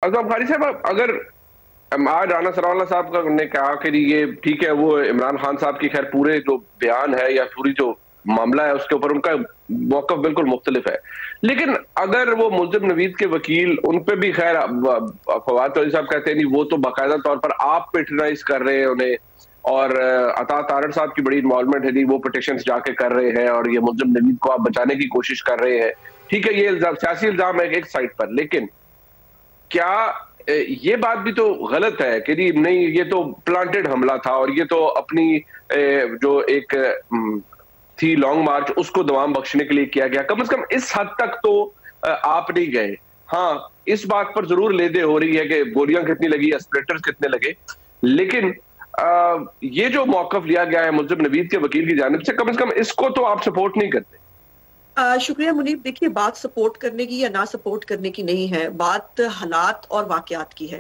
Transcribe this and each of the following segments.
अज़म खारी साहब, अगर आज राना सनाउल्लाह साहब का ने कहा कि ये ठीक है, वो इमरान खान साहब की खैर पूरे जो बयान है या पूरी जो मामला है उसके ऊपर उनका मौक़िफ़ बिल्कुल मुख्तलिफ है, लेकिन अगर वो मुल्ज़िम नवीद के वकील उन पे भी खैर फवाद चौधरी साहब कहते हैं नहीं, वो तो बाकायदा तौर पर आप पेट्रोनाइज कर रहे हैं उन्हें, और अता तारड़ साहब की बड़ी इन्वॉल्वमेंट है जी, वो पिटिशंस जाके कर रहे हैं और ये मुल्ज़िम नवीद को आप बचाने की कोशिश कर रहे हैं। ठीक है, ये सियासी इल्जाम है एक साइड पर, लेकिन क्या ये बात भी तो गलत है कि नहीं, ये तो प्लांटेड हमला था और ये तो अपनी जो एक थी लॉन्ग मार्च उसको दवाम बख्शने के लिए किया गया। कम से कम इस हद तक तो आप नहीं गए। हाँ, इस बात पर जरूर लेदे हो रही है कि गोलियां कितनी लगी, स्प्लिटर्स कितने लगे, लेकिन ये जो मौकफ लिया गया है मुल्ज़िम नवीद के वकील की जानिब से कम इसको तो आप सपोर्ट नहीं करते। शुक्रिया मुनीब। देखिए, बात सपोर्ट करने की या ना सपोर्ट करने की नहीं है, बात हालात और वाकयात की है।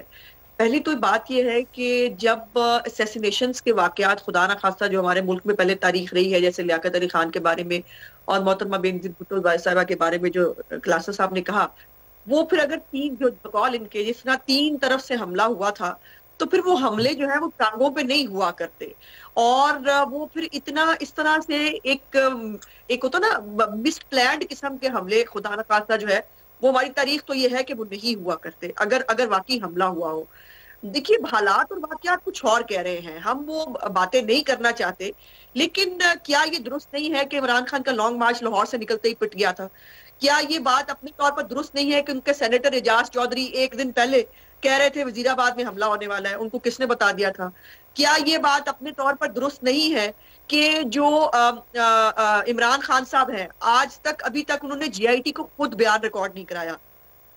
पहली तो बात यह है कि जब असैसिनेशंस के वाकयात खुदा ना खास्ता जो हमारे मुल्क में पहले तारीख रही है, जैसे लियाकत अली खान के बारे में और मोहतरमा बेनज़ीर भुट्टो साहिबा के बारे में जो क्लासा साहब ने कहा, वो फिर अगर तीन जो बकौल इनके जिस तरह तीन तरफ से हमला हुआ था, तो फिर वो हमले जो है वो टांगों पे नहीं हुआ करते, और वो फिर इतना इस तरह से एक होता ना मिसप्लान्ड किस्म के हमले खुदा ना खास्ता जो है वो हमारी तारीख तो ये है कि वो नहीं हुआ करते अगर अगर वाकई हमला हुआ हो। देखिए, हालात और वाकयात कुछ और कह रहे हैं, हम वो बातें नहीं करना चाहते, लेकिन क्या ये दुरुस्त नहीं है कि इमरान खान का लॉन्ग मार्च लाहौर से निकलते ही पिट गया था? क्या ये बात अपने तौर पर दुरुस्त नहीं है कि उनके सेनेटर एजाज चौधरी एक दिन पहले कह रहे थे वजीराबाद में हमला होने वाला है, उनको किसने बता दिया था? क्या ये बात अपने तौर पर दुरुस्त नहीं है कि जो इमरान खान साहब हैं, आज तक अभी तक उन्होंने जीआईटी को खुद बयान रिकॉर्ड नहीं कराया?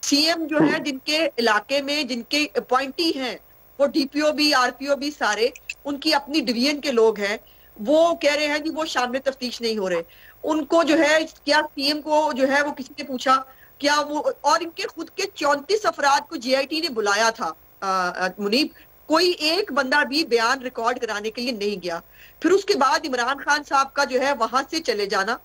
सीएम जो है जिनके इलाके में जिनके अपॉइंटी हैं, वो डीपीओ भी आरपीओ भी सारे उनकी अपनी डिवीजन के लोग हैं, वो कह रहे हैं कि वो शामिल तफ्तीश नहीं हो रहे। उनको जो है, क्या सीएम को जो है वो किसी ने पूछा क्या वो, और इनके खुद के 34 अफराद को जीआईटी ने बुलाया था मुनीब, कोई एक बंदा भी बयान रिकॉर्ड कराने के लिए नहीं गया। फिर उसके बाद इमरान खान साहब का जो है वहां से चले जाना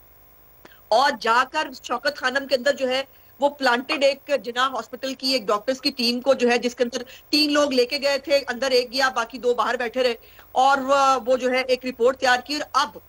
और जाकर शौकत खानम के अंदर जो है वो प्लांटेड एक जिना हॉस्पिटल की एक डॉक्टर्स की टीम को जो है, जिसके अंदर 3 लोग लेके गए थे, अंदर एक गया, बाकी 2 बाहर बैठे रहे, और वो जो है एक रिपोर्ट तैयार की। और अब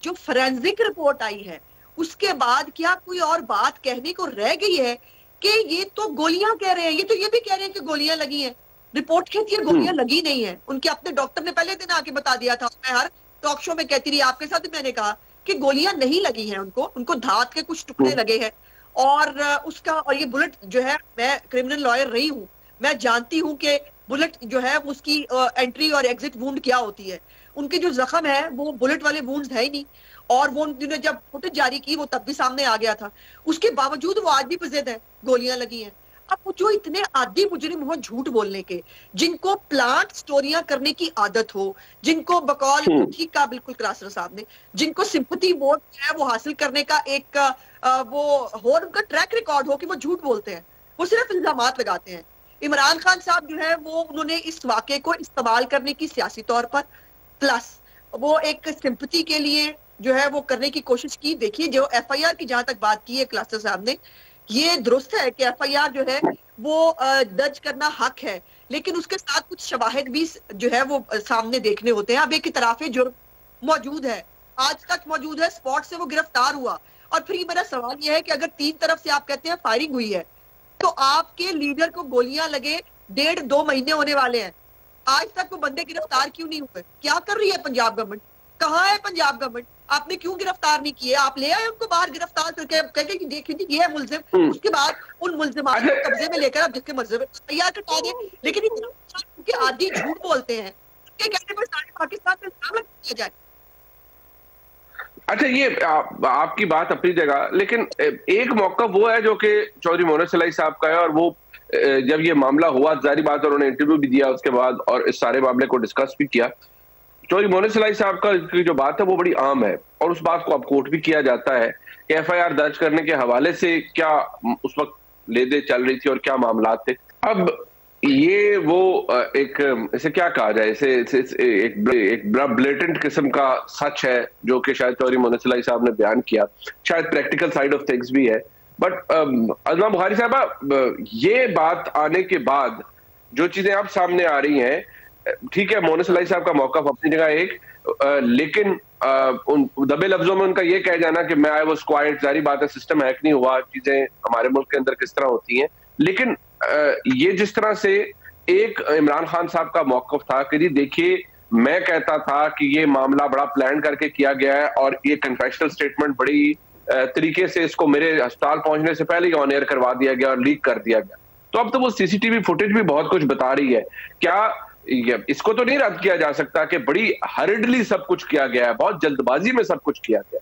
जो फोरेंसिक रिपोर्ट आई है उसके बाद क्या कोई और बात कहने को रह गई है कि ये तो गोलियां कह रहे हैं, ये तो ये भी कह रहे हैं कि गोलियां लगी हैं। रिपोर्ट कहती है गोलियां लगी नहीं है, उनके अपने डॉक्टर ने पहले दिन आके बता दिया था। मैं हर टॉक शो में कहती रही, आपके साथ भी मैंने कहा कि गोलियां नहीं लगी हैं, उनको धात के कुछ टुकड़े लगे हैं। और उसका, और ये बुलेट जो है, मैं क्रिमिनल लॉयर रही हूँ, मैं जानती हूँ कि बुलेट जो है उसकी एंट्री और एग्जिट वुंड क्या होती है। उनके जो जख्म है वो बुलेट वाले वुंड्स है ही नहीं, और वो उन्होंने जब फुटेज जारी की वो तब भी सामने आ गया था, उसके बावजूद वो आज भी पजिद है गोलियां लगी हैं। अब वो जो इतने आदी मुजरिम हो झूठ बोलने के, जिनको प्लांट स्टोरियां करने की आदत हो, जिनको बकौल ठीक कहा बिल्कुल क्रासर साहब ने, जिनको सिंपैथी वोट है वो हासिल करने का एक वो हो, उनका ट्रैक रिकॉर्ड हो कि वो झूठ बोलते हैं, वो सिर्फ इल्जामात लगाते हैं। इमरान खान साहब जो है वो उन्होंने इस वाक़े को इस्तेमाल करने की सियासी तौर पर, प्लस वो एक सिंपैथी के लिए जो है वो करने की कोशिश की। देखिए, जो एफआईआर की जहां तक बात की है क्लासर साहब ने, ये दुरुस्त है कि एफआईआर जो है वो दर्ज करना हक है, लेकिन उसके साथ कुछ शवाहिद भी जो है वो सामने देखने होते हैं। अब एक इतराफे जुर्म मौजूद है, आज तक मौजूद है, स्पॉट से वो गिरफ्तार हुआ। और फिर मेरा सवाल यह है कि अगर 3 तरफ से आप कहते हैं फायरिंग हुई है, तो आपके लीडर को गोलियां लगे 1.5-2 महीने होने वाले हैं, आज तक वो बंदे गिरफ्तार क्यों नहीं हुए? क्या कर रही है पंजाब गवर्नमेंट? कहाँ है पंजाब गवर्नमेंट? आपने क्यों गिरफ्तार नहीं किए? आप ले आए उनको बाहर गिरफ्तार करके, कहते कि देखिए ये है मुल्जिम, उसके बाद उन मुल्जिमात को कब्जे में लेकर आप जिसके मर्जी में तैयार कटा दें। लेकिन इतने आदि झूठ बोलते हैं, उनके कहने पर सारे पाकिस्तान में इल्जाम लग दिया जाए। अच्छा, ये आपकी बात अपनी जगह, लेकिन एक मौका वो है जो कि चौधरी मोहम्मद सलाई साहब का है, और वो जब ये मामला हुआ, जारी बात है उन्होंने इंटरव्यू भी दिया उसके बाद और इस सारे मामले को डिस्कस भी किया। चौधरी मोहम्मद सलाई साहब का की जो बात है वो बड़ी आम है, और उस बात को अब कोर्ट भी किया जाता है कि एफआईआर दर्ज करने के हवाले से क्या उस वक्त लेदे चल रही थी और क्या मामला थे। अब ये वो एक, इसे क्या कहा जाए, इसे एक बड़ा ब्लेटेंट किस्म का सच है जो कि शायद चौधरी मोहम्मद सलाई साहब ने बयान किया, शायद प्रैक्टिकल साइड ऑफ थिंग्स भी है, बट अज़मा बुखारी साहबा, ये बात आने के बाद जो चीजें अब सामने आ रही हैं, ठीक है, मोनिस अलाई साहब का मौक़िफ़ अपनी जगह एक, लेकिन उन दबे लफ्जों में उनका ये कह जाना कि मैं आई वाज क्वाइट, जारी बात है सिस्टम हैक नहीं हुआ, चीजें हमारे मुल्क के अंदर किस तरह होती हैं। लेकिन ये जिस तरह से एक इमरान खान साहब का मौक़िफ़ था कि जी देखिए, मैं कहता था कि ये मामला बड़ा प्लान करके किया गया है और ये कन्फेशनल स्टेटमेंट बड़ी तरीके से इसको मेरे अस्पताल पहुंचने से पहले ही ऑन एयर करवा दिया गया और लीक कर दिया गया। तो अब तो वो सीसीटीवी फुटेज भी बहुत कुछ बता रही है। क्या इसको तो नहीं रद्द किया जा सकता कि बड़ी हरिडली सब कुछ किया गया है, बहुत जल्दबाजी में सब कुछ किया गया?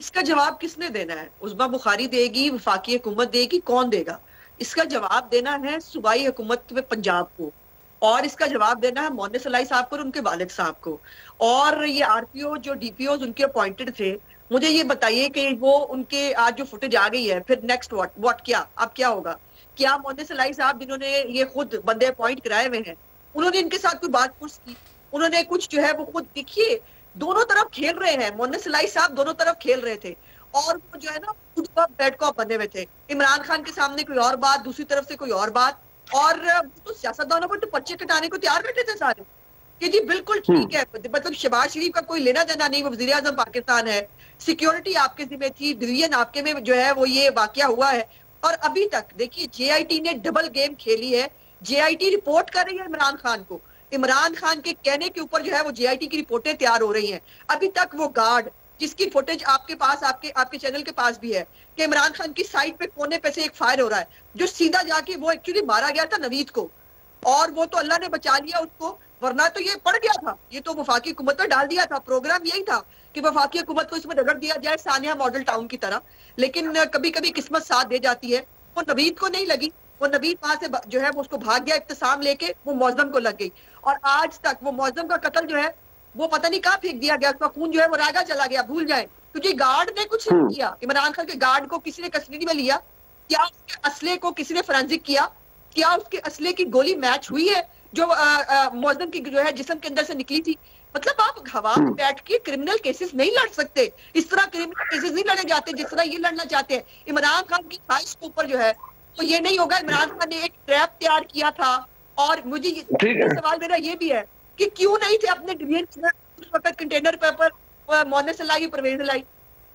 इसका जवाब किसने देना है? उज़मा बुखारी देगी, वफाकी हुकूमत देगी, कौन देगा? इसका जवाब देना है सूबाई हुकूमत में पंजाब को, और इसका जवाब देना है मोनिस अलाई साहब को और उनके वालिद साहब को। और ये आरपीओ जो डीपीओ उनके अपॉइंटेड थे, मुझे ये बताइए कि वो उनके आज जो फुटेज आ गई है, फिर नेक्स्ट व्हाट क्या अब क्या होगा? क्या मोनिस अलाई साहब जिन्होंने ये खुद बंदे अपॉइंट कराए हुए हैं, उन्होंने इनके साथ कोई बात पुछ की? उन्होंने कुछ जो है वो खुद देखिए, दोनों तरफ खेल रहे हैं। मोनिस अलाई साहब दोनों तरफ खेल रहे थे और वो जो है ना खुद बैड कॉप बने हुए थे। इमरान खान के सामने कोई और बात, दूसरी तरफ से कोई और बात, और तो सियासतदानों पर तो पर्चे कटाने को तैयार बैठे थे सारे कि जी बिल्कुल ठीक है, मतलब शहबाज शरीफ का कोई लेना देना नहीं, वज़ीर आज़म पाकिस्तान है, सिक्योरिटी आपके जिम्मे थी, डिवीजन आपके में जो है वो ये वाकया हुआ है। और अभी तक देखिए जेआईटी ने डबल गेम खेली है। जेआईटी रिपोर्ट कर रही है इमरान खान को, इमरान खान के कहने के ऊपर जो है वो जेआईटी की रिपोर्टें तैयार हो रही हैं। अभी तक वो गार्ड जिसकी फुटेज आपके पास आपके चैनल के पास भी है कि इमरान खान की साइड पे कोने पे से एक फायर हो रहा है, जो सीधा जाके वो एक्चुअली मारा गया था नवीद को, और वो तो अल्लाह ने बचा लिया उसको, वरना तो ये पड़ गया था। ये तो वफाकी हुकूमत में डाल दिया था, प्रोग्राम यही था कि वफाकी हुकूमत को इसमें रगड़ दिया जाए सानिया मॉडल टाउन की तरह। लेकिन कभी कभी किस्मत साथ दे जाती है, वो नवीद को नहीं लगी, वो नवीद वहां से जो है वो उसको भाग गया इब्तिसाम लेके, वो मौजम को लग गई। और आज तक वो मौजम का कत्ल जो है वो पता नहीं कहाँ फेंक दिया गया, उसका खून जो है वो रागा चला गया, भूल जाए, क्योंकि गार्ड ने कुछ नहीं किया। इमरान खान के गार्ड को किसी ने कस्टडी में लिया? क्या उसके असले को किसी ने फोरेंसिक किया? क्या उसके असले की गोली मैच हुई है जो मौजम की जो है जिस्म के अंदर से निकली थी? मतलब आप हवा में बैठ के क्रिमिनल केसेस नहीं लड़ सकते, इस तरह क्रिमिनल केसेस नहीं लड़े जाते जिस तरह ये लड़ना चाहते हैं। इमरान खान की ख्वाहिश के ऊपर जो है तो ये नहीं होगा। इमरान खान ने एक ट्रैप तैयार किया था, और मुझे सवाल मेरा ये भी है कि क्यों नहीं थे अपने डिवीजन उस वक्त कंटेनर पर मोनिस अलाई, परवेज अलाई,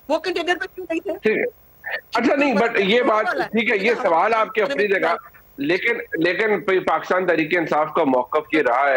वो कंटेनर पर क्यों नहीं थे? ठीक है, अच्छा नहीं, बट ये बात ठीक है, ये सवाल आपके अपनी जगह, लेकिन पाकिस्तान तहरीक इंसाफ का मौक़िफ़ ये रहा है